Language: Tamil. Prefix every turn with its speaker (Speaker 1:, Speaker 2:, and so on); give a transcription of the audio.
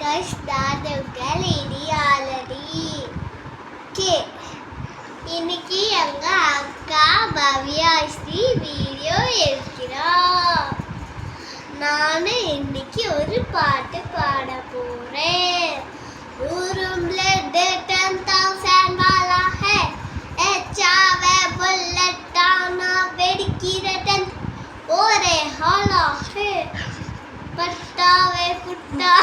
Speaker 1: guys, நான் இடியாலடி கே இன்னைக்கு எங்க அக்கா பவ்யா ஸ்ரீ வீடியோ எடுக்கிறோம். நான் இன்னைக்கு ஒரு பாட்டு பாட போறேன். रूम ले 10,000 वाला है चावे बुलेट टाना वेड़की रटन ओरे हाला है पट्टावे पुट्टा